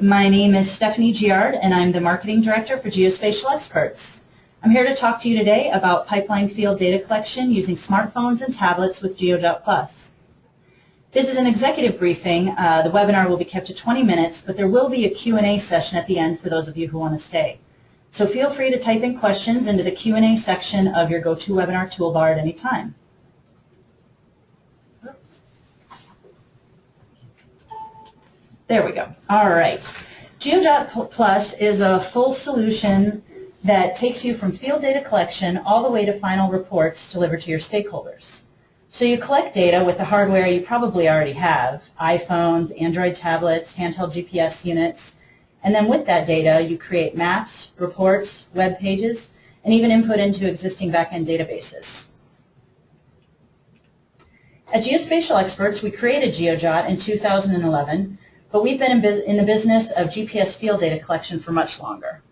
My name is Stephanie Giard, and I'm the Marketing Director for Geospatial Experts. I'm here to talk to you today about pipeline field data collection using smartphones and tablets with GeoPlus. This is an executive briefing. The webinar will be kept to 20 minutes, but there will be a Q&A session at the end for those of you who want to stay. So feel free to type in questions into the Q&A section of your GoToWebinar toolbar at any time. There we go. All right. GeoPlus is a full solution that takes you from field data collection all the way to final reports delivered to your stakeholders. So you collect data with the hardware you probably already have, iPhones, Android tablets, handheld GPS units, and then with that data you create maps, reports, web pages, and even input into existing backend databases. At Geospatial Experts, we created GeoJot in 2011, but we've been in the business of GPS field data collection for much longer.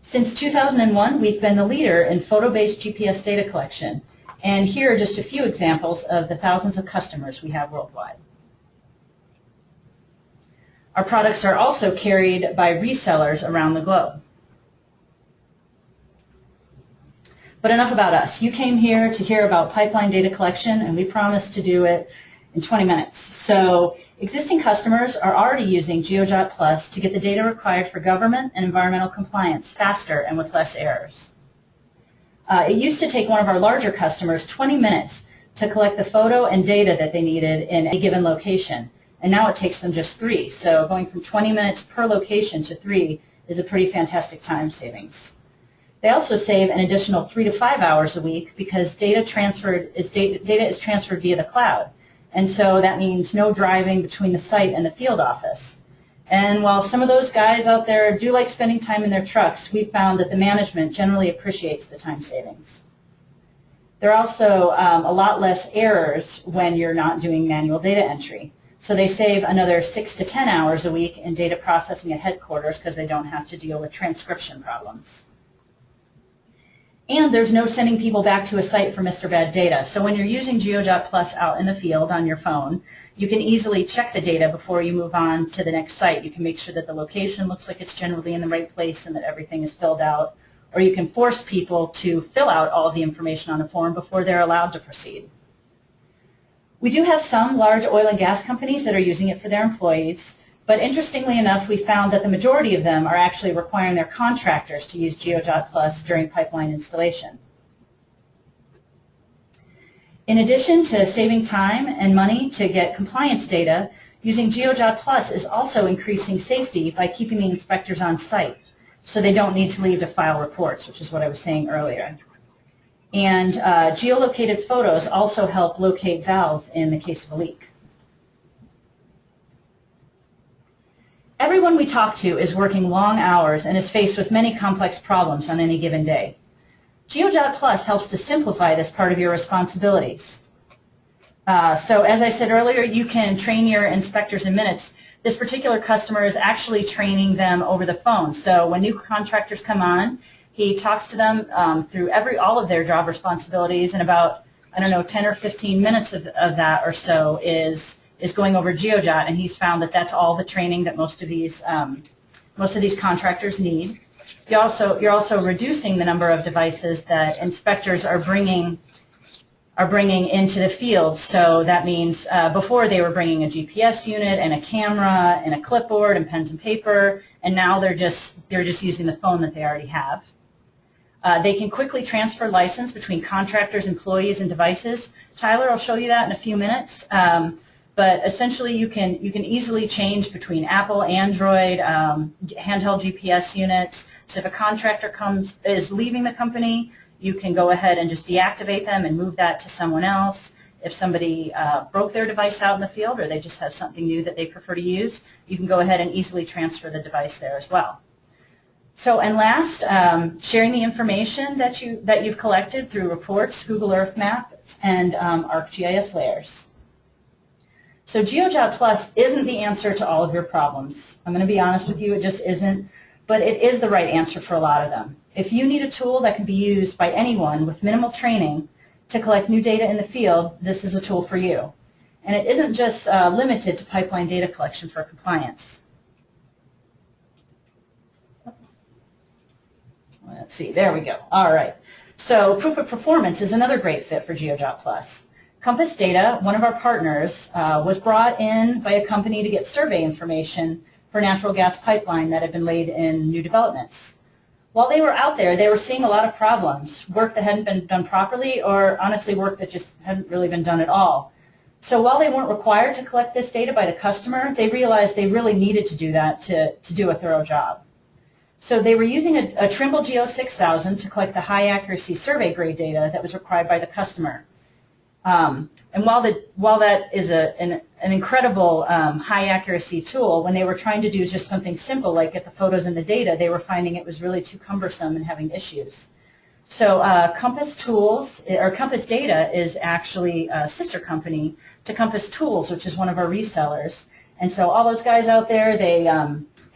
Since 2001, we've been the leader in photo-based GPS data collection, and here are just a few examples of the thousands of customers we have worldwide. Our products are also carried by resellers around the globe. But enough about us. You came here to hear about pipeline data collection, and we promised to do it in 20 minutes. So existing customers are already using GeoPlus to get the data required for government and environmental compliance faster and with less errors. It used to take one of our larger customers 20 minutes to collect the photo and data that they needed in a given location, and now it takes them just 3. So going from 20 minutes per location to 3 is a pretty fantastic time savings. They also save an additional 3 to 5 hours a week because data is transferred via the cloud. And so that means no driving between the site and the field office. And while some of those guys out there do like spending time in their trucks, we've found that the management generally appreciates the time savings. There are also a lot less errors when you're not doing manual data entry. So they save another 6 to 10 hours a week in data processing at headquarters because they don't have to deal with transcription problems. And there's no sending people back to a site for Mr. Bad data. So when you're using GeoPlus out in the field on your phone, you can easily check the data before you move on to the next site. You can make sure that the location looks like it's generally in the right place and that everything is filled out. Or you can force people to fill out all of the information on the form before they're allowed to proceed. We do have some large oil and gas companies that are using it for their employees. But interestingly enough, we found that the majority of them are actually requiring their contractors to use GeoPlus during pipeline installation. In addition to saving time and money to get compliance data, using GeoPlus is also increasing safety by keeping the inspectors on site, so they don't need to leave to file reports, which is what I was saying earlier. And geolocated photos also help locate valves in the case of a leak. Everyone we talk to is working long hours and is faced with many complex problems on any given day. GeoPlus helps to simplify this part of your responsibilities. So as I said earlier, you can train your inspectors in minutes. This particular customer is actually training them over the phone. So when new contractors come on, he talks to them through all of their job responsibilities, and about, 10 or 15 minutes of that or so is going over GeoJot, and he's found that that's all the training that most of these contractors need. You're also reducing the number of devices that inspectors are bringing into the field. So that means before they were bringing a GPS unit and a camera and a clipboard and pens and paper, and now they're just using the phone that they already have. They can quickly transfer license between contractors, employees, and devices. Tyler will show you that in a few minutes. But essentially, you can easily change between Apple, Android, handheld GPS units. So if a contractor is leaving the company, you can go ahead and just deactivate them and move that to someone else. If somebody broke their device out in the field, or they just have something new that they prefer to use, you can go ahead and easily transfer the device there as well. So, and last, sharing the information that you've collected through reports, Google Earth Maps, and ArcGIS layers. So GeoPlus isn't the answer to all of your problems. I'm going to be honest with you, it just isn't, but it is the right answer for a lot of them. If you need a tool that can be used by anyone with minimal training to collect new data in the field, this is a tool for you. And it isn't just limited to pipeline data collection for compliance. Let's see, there we go. All right. So proof of performance is another great fit for GeoPlus. Compass Data, one of our partners, was brought in by a company to get survey information for natural gas pipeline that had been laid in new developments. While they were out there, they were seeing a lot of problems, work that hadn't been done properly, or honestly work that just hadn't really been done at all. So while they weren't required to collect this data by the customer, they realized they really needed to do that to do a thorough job. So they were using a Trimble Geo 6000 to collect the high accuracy survey grade data that was required by the customer. And while that is an incredible high accuracy tool, when they were trying to do just something simple like get the photos and the data, they were finding it was really too cumbersome and having issues. So Compass Data is actually a sister company to Compass Tools, which is one of our resellers. And so all those guys out there, they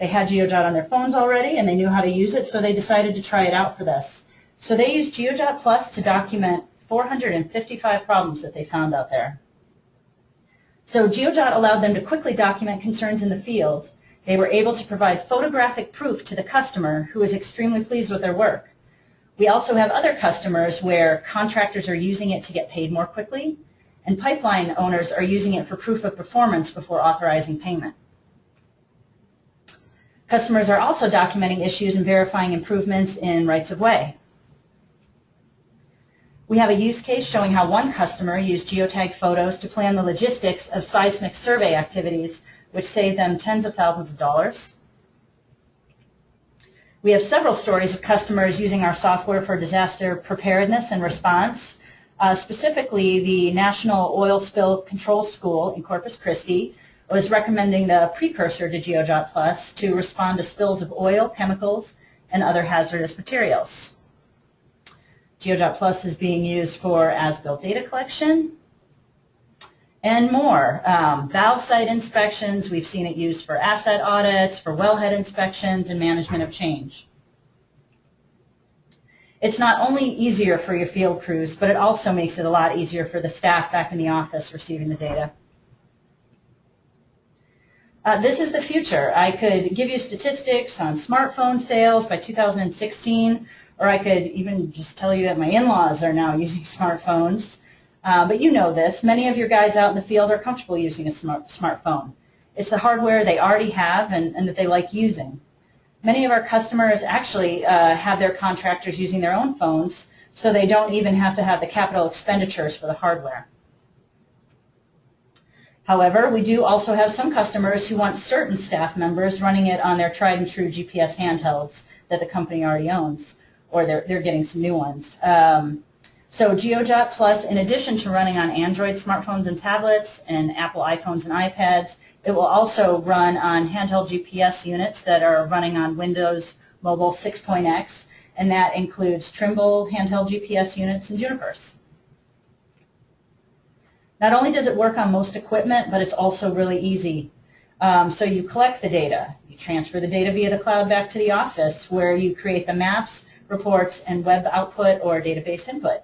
had GeoJot on their phones already and they knew how to use it, so they decided to try it out for this. So they used GeoPlus to document 455 problems that they found out there. So GeoJot allowed them to quickly document concerns in the field. They were able to provide photographic proof to the customer, who was extremely pleased with their work. We also have other customers where contractors are using it to get paid more quickly, and pipeline owners are using it for proof of performance before authorizing payment. Customers are also documenting issues and verifying improvements in rights of way. We have a use case showing how one customer used geotag photos to plan the logistics of seismic survey activities, which saved them tens of thousands of dollars. We have several stories of customers using our software for disaster preparedness and response. Specifically, the National Oil Spill Control School in Corpus Christi was recommending the precursor to GeoPlus to respond to spills of oil, chemicals, and other hazardous materials. GeoPlus is being used for as-built data collection and more. Valve site inspections, we've seen it used for asset audits, for wellhead inspections, and management of change. It's not only easier for your field crews, but it also makes it a lot easier for the staff back in the office receiving the data. This is the future. I could give you statistics on smartphone sales by 2016, or I could even just tell you that my in-laws are now using smartphones. But you know this. Many of your guys out in the field are comfortable using a smartphone. It's the hardware they already have and that they like using. Many of our customers actually have their contractors using their own phones, so they don't even have to have the capital expenditures for the hardware. However, we do also have some customers who want certain staff members running it on their tried and true GPS handhelds that the company already owns, or they're getting some new ones. So GeoPlus, in addition to running on Android smartphones and tablets and Apple iPhones and iPads, it will also run on handheld GPS units that are running on Windows Mobile 6.x, and that includes Trimble handheld GPS units and Junipers. Not only does it work on most equipment, but it's also really easy. So you collect the data, you transfer the data via the cloud back to the office where you create the maps, reports, and web output or database input.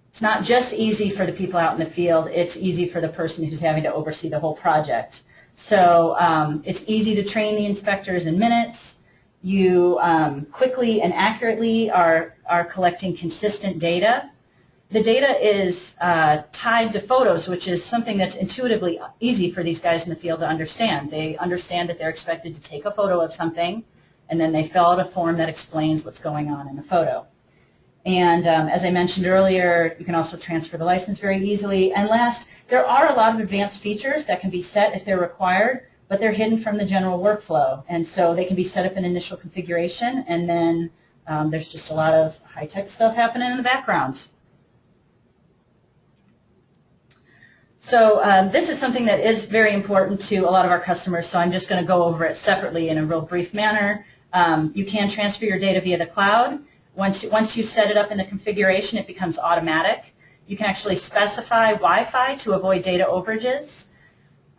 It's not just easy for the people out in the field, it's easy for the person who's having to oversee the whole project. So it's easy to train the inspectors in minutes. You quickly and accurately are collecting consistent data. The data is tied to photos, which is something that's intuitively easy for these guys in the field to understand. They understand that they're expected to take a photo of something, and then they fill out a form that explains what's going on in the photo. And as I mentioned earlier, you can also transfer the license very easily. And last, there are a lot of advanced features that can be set if they're required, but they're hidden from the general workflow. And so they can be set up in initial configuration, and then there's just a lot of high-tech stuff happening in the background. So this is something that is very important to a lot of our customers, so I'm just going to go over it separately in a real brief manner. You can transfer your data via the cloud. Once you set it up in the configuration, it becomes automatic. You can actually specify Wi-Fi to avoid data overages.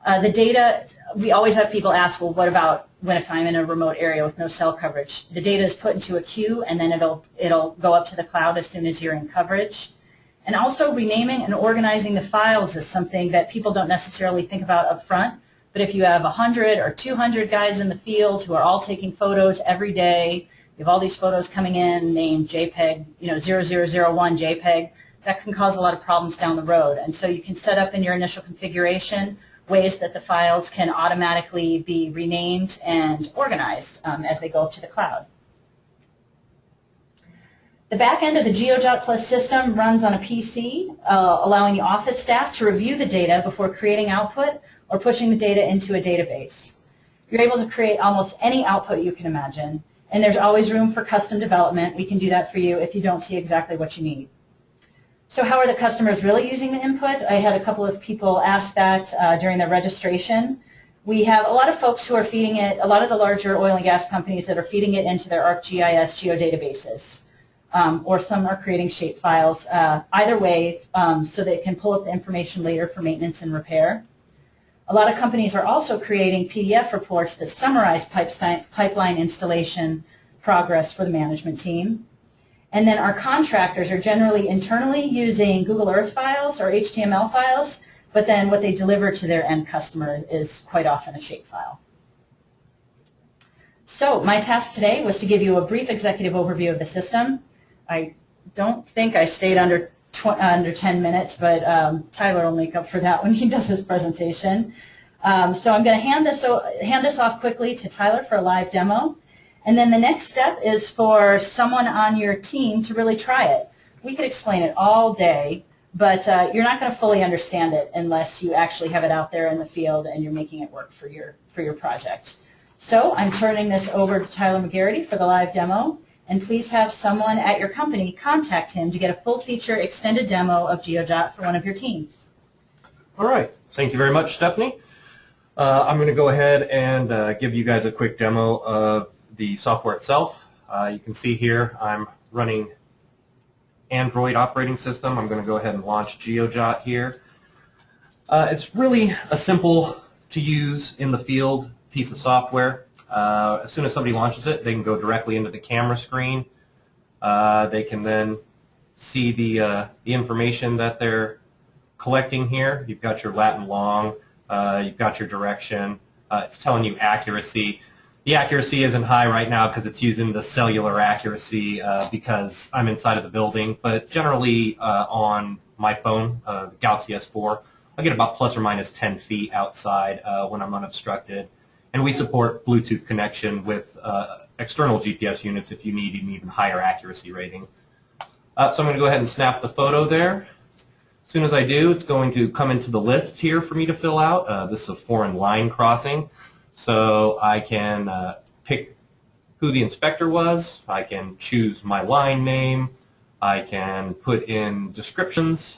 The data, we always have people ask, well, what about if I'm in a remote area with no cell coverage? The data is put into a queue, and then it'll go up to the cloud as soon as you're in coverage. And also renaming and organizing the files is something that people don't necessarily think about up front. But if you have 100 or 200 guys in the field who are all taking photos every day, you have all these photos coming in named JPEG, 0001 JPEG, that can cause a lot of problems down the road. And so you can set up in your initial configuration ways that the files can automatically be renamed and organized as they go up to the cloud. The back end of the GeoPlus system runs on a PC, allowing the office staff to review the data before creating output or pushing the data into a database. You're able to create almost any output you can imagine, and there's always room for custom development. We can do that for you if you don't see exactly what you need. So how are the customers really using the input? I had a couple of people ask that during their registration. We have a lot of folks who are feeding it, a lot of the larger oil and gas companies that are feeding it into their ArcGIS geodatabases. Or some are creating shape files, either way, so they can pull up the information later for maintenance and repair. A lot of companies are also creating PDF reports that summarize pipeline installation progress for the management team. And then our contractors are generally internally using Google Earth files or HTML files, but then what they deliver to their end customer is quite often a shape file. So my task today was to give you a brief executive overview of the system. I don't think I stayed under 10 minutes, but Tyler will make up for that when he does his presentation. So I'm going to hand this off quickly to Tyler for a live demo. And then the next step is for someone on your team to really try it. We could explain it all day, but you're not going to fully understand it unless you actually have it out there in the field and you're making it work for your project. So I'm turning this over to Tyler McGarity for the live demo. And please have someone at your company contact him to get a full-feature extended demo of GeoJot for one of your teams. All right. Thank you very much, Stephanie. I'm going to go ahead and give you guys a quick demo of the software itself. You can see here I'm running Android operating system. I'm going to go ahead and launch GeoJot here. It's really a simple to use in the field piece of software. As soon as somebody launches it, they can go directly into the camera screen. They can then see the information that they're collecting here. You've got your lat and long. You've got your direction. It's telling you accuracy. The accuracy isn't high right now because it's using the cellular accuracy because I'm inside of the building. But generally on my phone, the Galaxy S4, I get about plus or minus 10 feet outside when I'm unobstructed. And we support Bluetooth connection with external GPS units if you need an even higher accuracy rating. So I'm going to go ahead and snap the photo there. As soon as I do, it's going to come into the list here for me to fill out. This is a foreign line crossing. So I can pick who the inspector was. I can choose my line name. I can put in descriptions,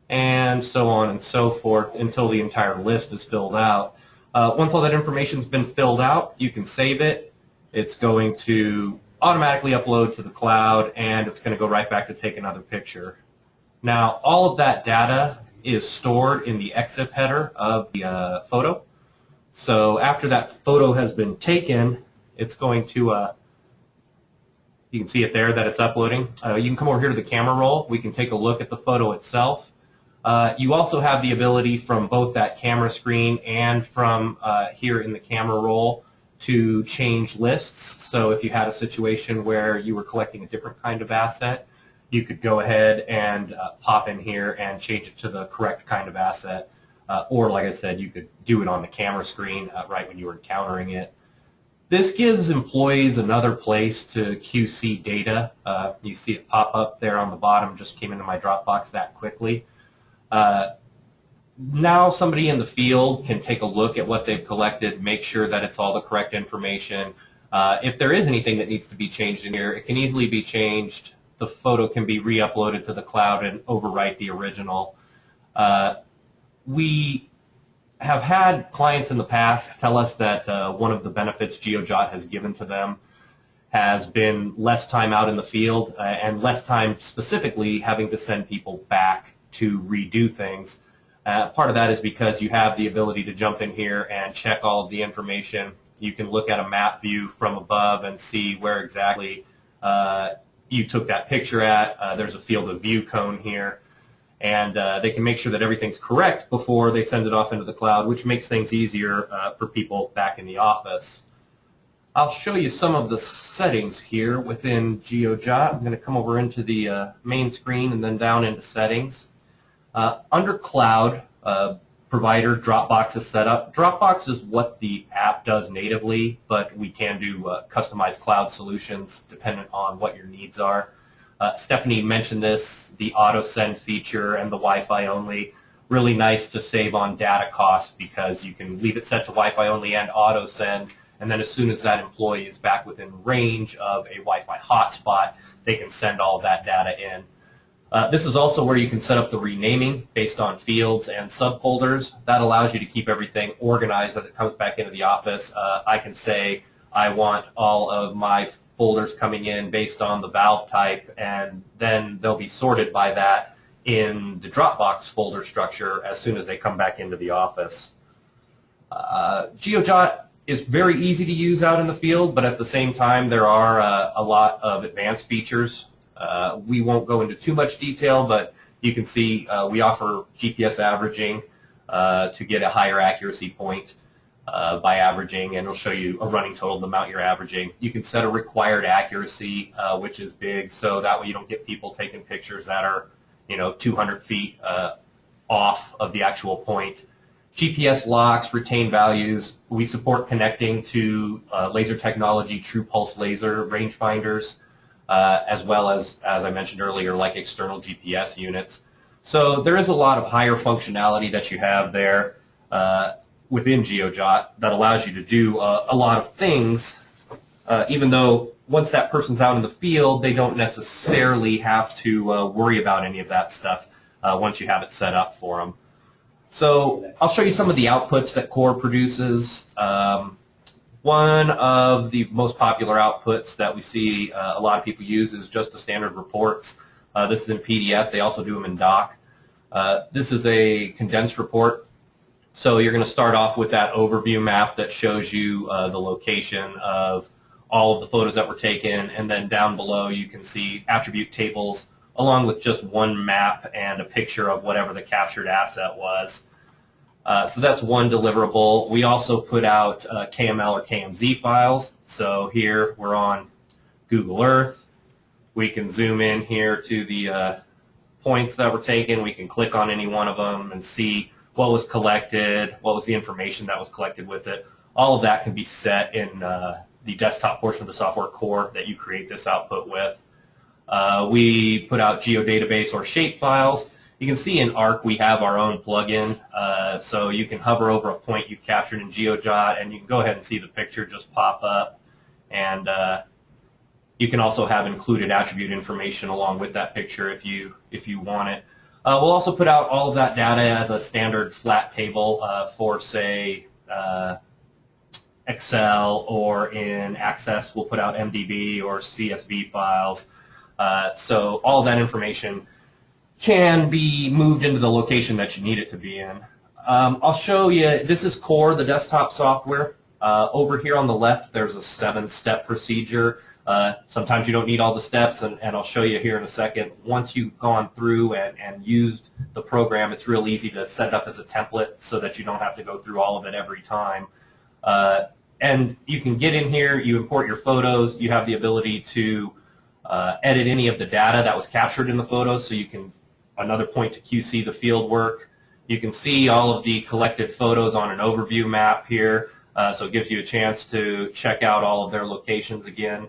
and so on and so forth until the entire list is filled out. Once all that information's been filled out, you can save it. It's going to automatically upload to the cloud, and it's going to go right back to take another picture. Now, all of that data is stored in the EXIF header of the photo. So after that photo has been taken, it's going to, you can see it there that it's uploading. You can come over here to the camera roll. We can take a look at the photo itself. You also have the ability from both that camera screen and from here in the camera roll to change lists. So if you had a situation where you were collecting a different kind of asset, you could go ahead and pop in here and change it to the correct kind of asset. Or, like I said, you could do it on the camera screen right when you were encountering it. This gives employees another place to QC data. You see it pop up there on the bottom, just came into my Dropbox that quickly. Now somebody in the field can take a look at what they've collected, make sure that it's all the correct information. If there is anything that needs to be changed in here, it can easily be changed. The photo can be re-uploaded to the cloud and overwrite the original. We have had clients in the past tell us that one of the benefits GeoJot has given to them has been less time out in the field and less time specifically having to send people back to redo things. Part of that is because you have the ability to jump in here and check all of the information. You can look at a map view from above and see where exactly you took that picture at. There's a field of view cone here. And they can make sure that everything's correct before they send it off into the cloud, which makes things easier for people back in the office. I'll show you some of the settings here within GeoJot. I'm going to come over into the main screen and then down into settings. Under cloud, provider Dropbox is set up. Dropbox is what the app does natively, but we can do customized cloud solutions dependent on what your needs are. Stephanie mentioned this, the auto send feature and the Wi-Fi only. Really nice to save on data costs because you can leave it set to Wi-Fi only and auto send, and then as soon as that employee is back within range of a Wi-Fi hotspot, they can send all of that data in. This is also where you can set up the renaming based on fields and subfolders. That allows you to keep everything organized as it comes back into the office. I can say I want all of my folders coming in based on the valve type, and then they'll be sorted by that in the Dropbox folder structure as soon as they come back into the office. GeoJot is very easy to use out in the field, but at the same time there are a lot of advanced features. We won't go into too much detail, but you can see we offer GPS averaging to get a higher accuracy point by averaging, and it'll show you a running total, the amount you're averaging. You can set a required accuracy, which is big, so that way you don't get people taking pictures that are 200 feet off of the actual point. GPS locks, retain values. We support connecting to laser technology, true pulse laser rangefinders, as well as I mentioned earlier, like external GPS units. So there is a lot of higher functionality that you have there within GeoJot that allows you to do a lot of things, even though once that person's out in the field, they don't necessarily have to worry about any of that stuff once you have it set up for them. So I'll show you some of the outputs that Core produces. One of the most popular outputs that we see a lot of people use is just the standard reports. This is in PDF. They also do them in doc. This is a condensed report. So you're going to start off with that overview map that shows you the location of all of the photos that were taken, and then down below you can see attribute tables along with just one map and a picture of whatever the captured asset was. So that's one deliverable. We also put out KML or KMZ files. So here we're on Google Earth. We can zoom in here to the points that were taken. We can click on any one of them and see what was collected, what was the information that was collected with it. All of that can be set in the desktop portion of the software Core that you create this output with. We put out geodatabase or shape files. You can see in ARC we have our own plugin, so you can hover over a point you've captured in GeoJot and you can go ahead and see the picture just pop up. And you can also have included attribute information along with that picture if you want it. We'll also put out all of that data as a standard flat table for, say, Excel, or in Access we'll put out MDB or CSV files. So all of that information can be moved into the location that you need it to be in. I'll show you, this is Core, the desktop software. Over here on the left there's a 7-step procedure. Sometimes you don't need all the steps, and I'll show you here in a second. Once you've gone through and used the program, it's real easy to set it up as a template so that you don't have to go through all of it every time. And you can get in here, you import your photos, you have the ability to edit any of the data that was captured in the photos, so you can, another point to QC the field work. You can see all of the collected photos on an overview map here, so it gives you a chance to check out all of their locations again.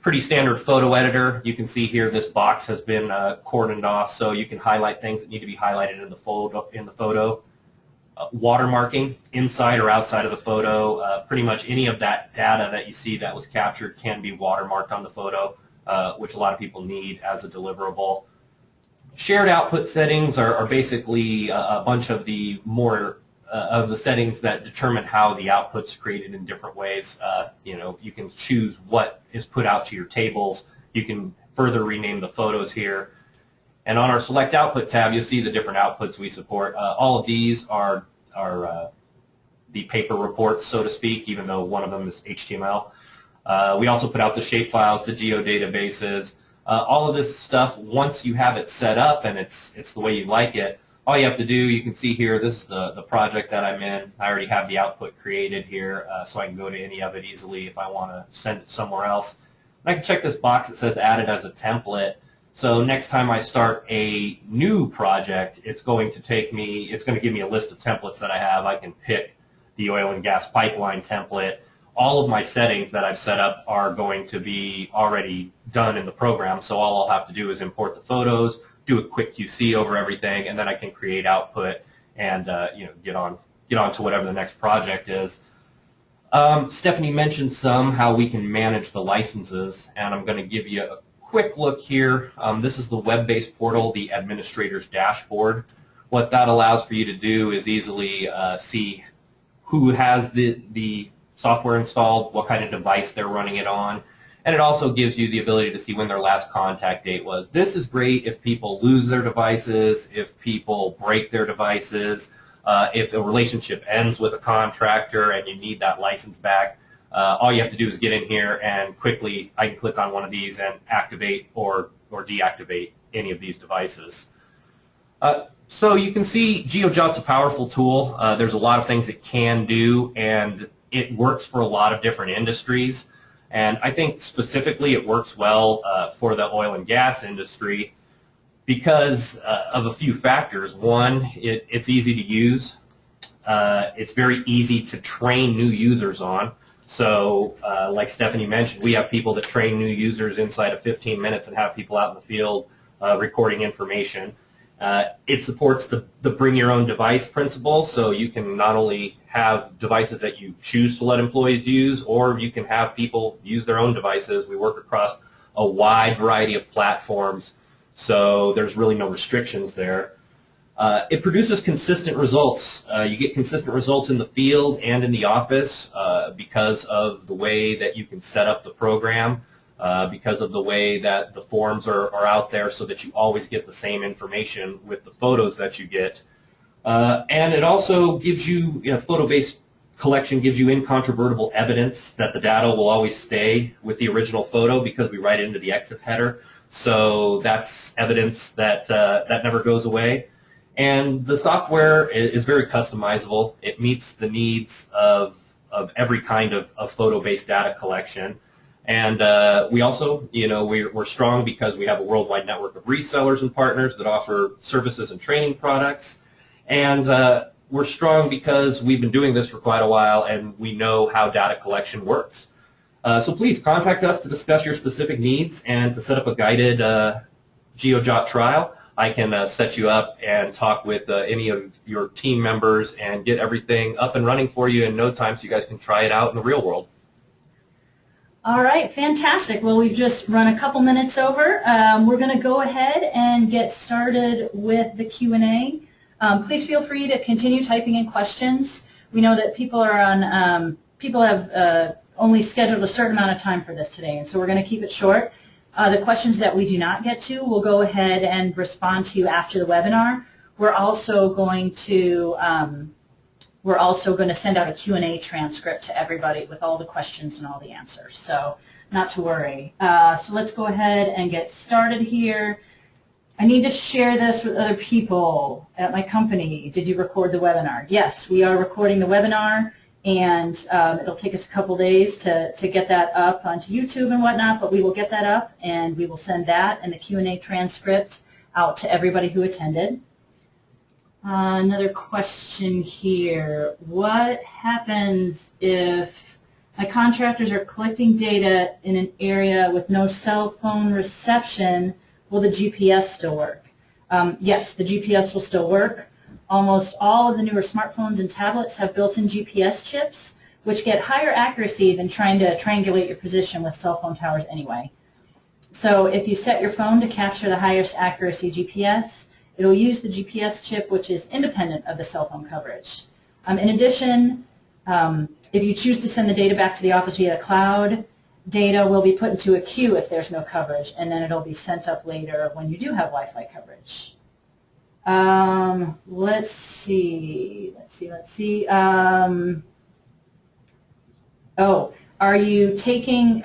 Pretty standard photo editor. You can see here this box has been cordoned off, so you can highlight things that need to be highlighted in the photo. Watermarking inside or outside of the photo. Pretty much any of that data that you see that was captured can be watermarked on the photo, which a lot of people need as a deliverable. Shared output settings are basically a bunch of the more of the settings that determine how the output's created in different ways. You can choose what is put out to your tables. You can further rename the photos here. And on our Select Output tab, you'll see the different outputs we support. All of these are the paper reports, so to speak, even though one of them is HTML. We also put out the shape files, the geo databases, all of this stuff. Once you have it set up and it's the way you like it, all you have to do, you can see here, this is the project that I'm in. I already have the output created here, so I can go to any of it easily if I want to send it somewhere else. And I can check this box that says add it as a template. So next time I start a new project, it's going to give me a list of templates that I have. I can pick the oil and gas pipeline template. All of my settings that I've set up are going to be already done in the program, so all I'll have to do is import the photos, do a quick QC over everything, and then I can create output and get on to whatever the next project is. Stephanie mentioned how we can manage the licenses, and I'm going to give you a quick look here. This is the web-based portal, the administrator's dashboard. What that allows for you to do is easily see who has the software installed, what kind of device they're running it on, and it also gives you the ability to see when their last contact date was. This is great if people lose their devices, if people break their devices, if a relationship ends with a contractor and you need that license back. All you have to do is get in here and quickly I can click on one of these and activate or deactivate any of these devices. So you can see GeoJot's a powerful tool. There's a lot of things it can do, and it works for a lot of different industries. And I think specifically it works well for the oil and gas industry because of a few factors. One, it's easy to use. It's very easy to train new users on. So like Stephanie mentioned, we have people that train new users inside of 15 minutes and have people out in the field recording information. It supports the bring your own device principle, so you can not only have devices that you choose to let employees use, or you can have people use their own devices. We work across a wide variety of platforms, so there's really no restrictions there. It produces consistent results. You get consistent results in the field and in the office because of the way that you can set up the program, because of the way that the forms are out there so that you always get the same information with the photos that you get. And it also gives you, photo-based collection gives you incontrovertible evidence that the data will always stay with the original photo because we write it into the EXIF header. So that's evidence that that never goes away. And the software is very customizable. It meets the needs of every kind of photo-based data collection. And we also, we're strong because we have a worldwide network of resellers and partners that offer services and training products. And we're strong because we've been doing this for quite a while and we know how data collection works. So please contact us to discuss your specific needs and to set up a guided GeoJot trial. I can set you up and talk with any of your team members and get everything up and running for you in no time so you guys can try it out in the real world. All right, fantastic. Well, we've just run a couple minutes over. We're going to go ahead and get started with the Q&A. Please feel free to continue typing in questions. We know that people are on, people have only scheduled a certain amount of time for this today, and so we're going to keep it short. The questions that we do not get to, we'll go ahead and respond to you after the webinar. We're also going to send out a Q&A transcript to everybody with all the questions and all the answers, so not to worry. So let's go ahead and get started here. I need to share this with other people at my company. Did you record the webinar? Yes, we are recording the webinar, and it'll take us a couple days to get that up onto YouTube and whatnot, but we will get that up, and we will send that and the Q&A transcript out to everybody who attended. Another question here. What happens if my contractors are collecting data in an area with no cell phone reception? Will the GPS still work? Yes, the GPS will still work. Almost all of the newer smartphones and tablets have built-in GPS chips, which get higher accuracy than trying to triangulate your position with cell phone towers anyway. So if you set your phone to capture the highest accuracy GPS, it will use the GPS chip, which is independent of the cell phone coverage. In addition, if you choose to send the data back to the office via the cloud, data will be put into a queue if there's no coverage, and then it'll be sent up later when you do have Wi-Fi coverage. Let's see. are you getting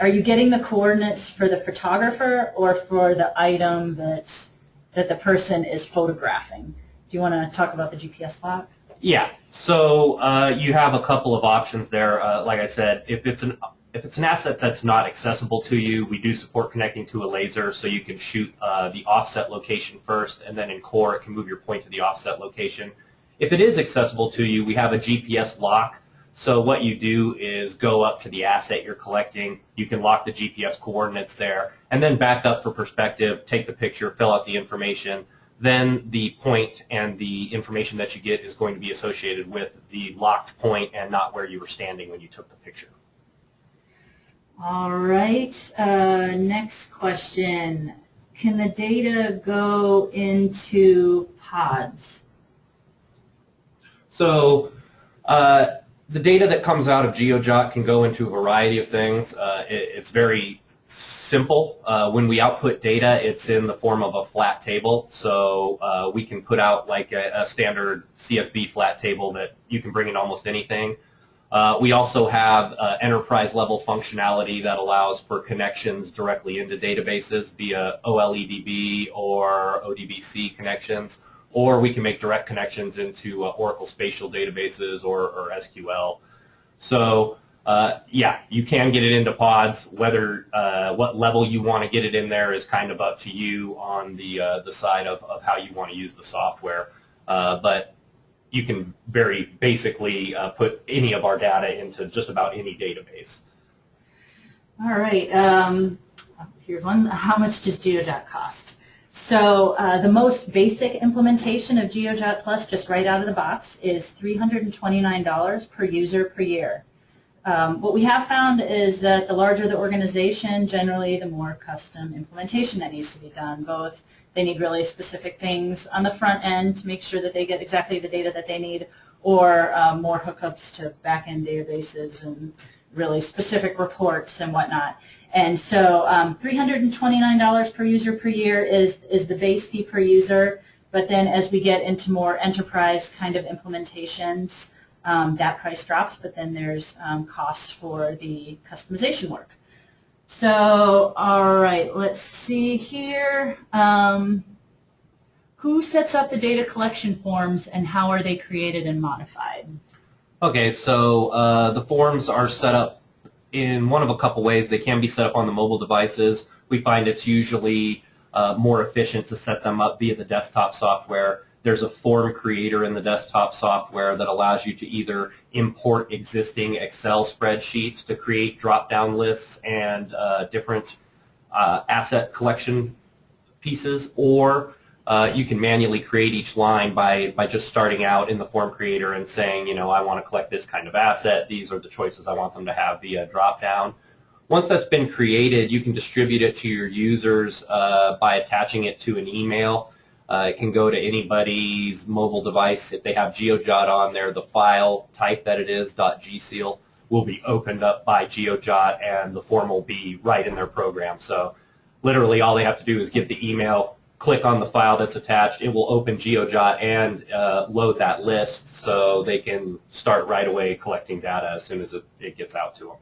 the coordinates for the photographer or for the item that the person is photographing? Do you want to talk about the GPS lock? Yeah, so you have a couple of options there. Like I said, if it's an asset that's not accessible to you, we do support connecting to a laser, so you can shoot the offset location first, and then in core it can move your point to the offset location. If it is accessible to you, we have a GPS lock. So what you do is go up to the asset you're collecting. You can lock the GPS coordinates there, and then back up for perspective, take the picture, fill out the information. Then the point and the information that you get is going to be associated with the locked point and not where you were standing when you took the picture. All right, next question. Can the data go into pods? So the data that comes out of GeoJot can go into a variety of things. It's very simple. When we output data, it's in the form of a flat table. So we can put out like a standard CSV flat table that you can bring in almost anything. We also have enterprise level functionality that allows for connections directly into databases via OLEDB or ODBC connections, or we can make direct connections into Oracle spatial databases or SQL. So yeah, you can get it into pods. Whether what level you want to get it in there is kind of up to you on the side of how you want to use the software. But you can very basically put any of our data into just about any database. All right. Here's one. How much does GeoJot cost? So the most basic implementation of GeoJot Plus, just right out of the box, is $329 per user per year. What we have found is that the larger the organization, generally the more custom implementation that needs to be done. Both they need really specific things on the front end to make sure that they get exactly the data that they need, or more hookups to back-end databases and really specific reports and whatnot. And so $329 per user per year is the base fee per user, but then as we get into more enterprise kind of implementations, that price drops, but then there's costs for the customization work. So, all right, let's see here. Who sets up the data collection forms and how are they created and modified? Okay, so the forms are set up in one of a couple ways. They can be set up on the mobile devices. We find it's usually more efficient to set them up via the desktop software. There's a form creator in the desktop software that allows you to either import existing Excel spreadsheets to create drop-down lists and different asset collection pieces, or you can manually create each line by just starting out in the form creator and saying, you know, I want to collect this kind of asset. These are the choices I want them to have via drop-down. Once that's been created, you can distribute it to your users by attaching it to an email. It can go to anybody's mobile device. If they have GeoJot on there, the file type that it is, .gseal, will be opened up by GeoJot, and the form will be right in their program. So literally all they have to do is get the email, click on the file that's attached. It will open GeoJot and load that list so they can start right away collecting data as soon as it gets out to them.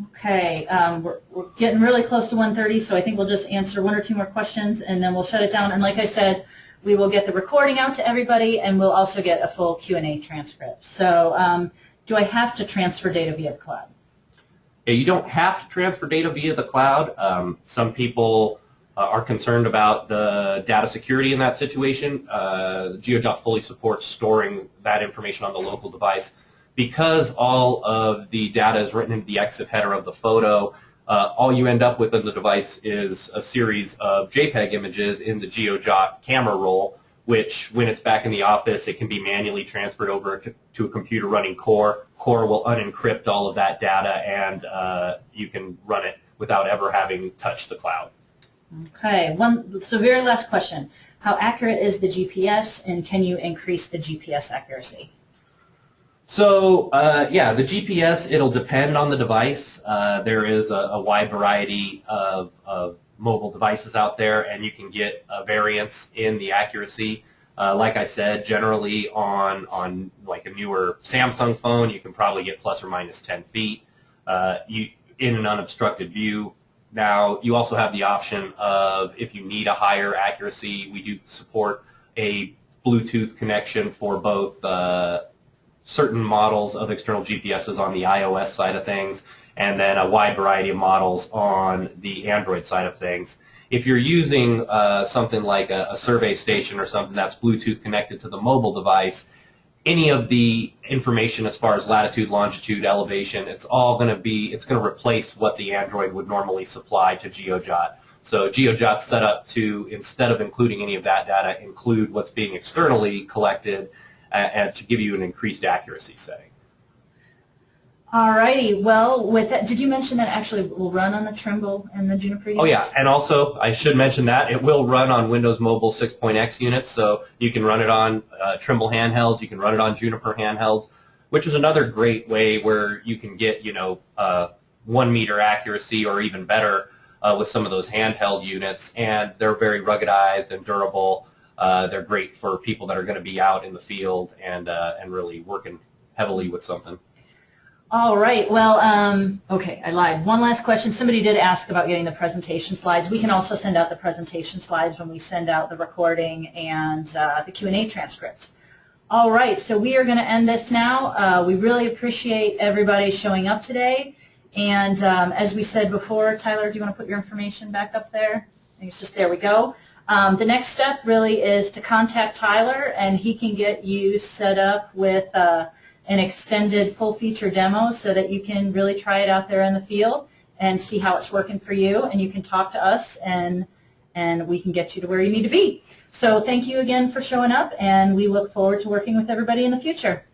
Okay, we're getting really close to 1:30, so I think we'll just answer one or two more questions and then we'll shut it down. And like I said, we will get the recording out to everybody, and we'll also get a full Q&A transcript. So do I have to transfer data via the cloud? Yeah, you don't have to transfer data via the cloud. Some people are concerned about the data security in that situation. GeoJot fully supports storing that information on the local device. Because all of the data is written into the EXIF header of the photo, all you end up with in the device is a series of JPEG images in the GeoJot camera roll, which when it's back in the office, it can be manually transferred over to a computer running Core. Core will unencrypt all of that data, and you can run it without ever having touched the cloud. Okay, so very last question. How accurate is the GPS, and can you increase the GPS accuracy? So yeah, the GPS, it'll depend on the device. There is a wide variety of mobile devices out there, and you can get a variance in the accuracy. Like I said, generally on like a newer Samsung phone, you can probably get plus or minus 10 feet. in an unobstructed view. Now, you also have the option of, if you need a higher accuracy, we do support a Bluetooth connection for both certain models of external GPSs on the iOS side of things, and then a wide variety of models on the Android side of things. If you're using something like a survey station or something that's Bluetooth connected to the mobile device, any of the information as far as latitude, longitude, elevation, it's going to replace what the Android would normally supply to GeoJot. So GeoJot's set up to, instead of including any of that data, include what's being externally collected and to give you an increased accuracy setting. Alrighty, well, with that, did you mention that actually will run on the Trimble and the Juniper units? Oh yeah, and also I should mention that it will run on Windows Mobile 6.x units, so you can run it on Trimble handhelds, you can run it on Juniper handhelds, which is another great way where you can get 1 meter accuracy or even better with some of those handheld units, and they're very ruggedized and durable. They're great for people that are going to be out in the field and really working heavily with something. All right. Well, okay, I lied. One last question. Somebody did ask about getting the presentation slides. We can also send out the presentation slides when we send out the recording and the Q&A transcript. All right. So we are going to end this now. We really appreciate everybody showing up today. And as we said before, Tyler, do you want to put your information back up there? I think it's just, there we go. The next step really is to contact Tyler, and he can get you set up with an extended full feature demo so that you can really try it out there in the field and see how it's working for you, and you can talk to us and we can get you to where you need to be. So thank you again for showing up, and we look forward to working with everybody in the future.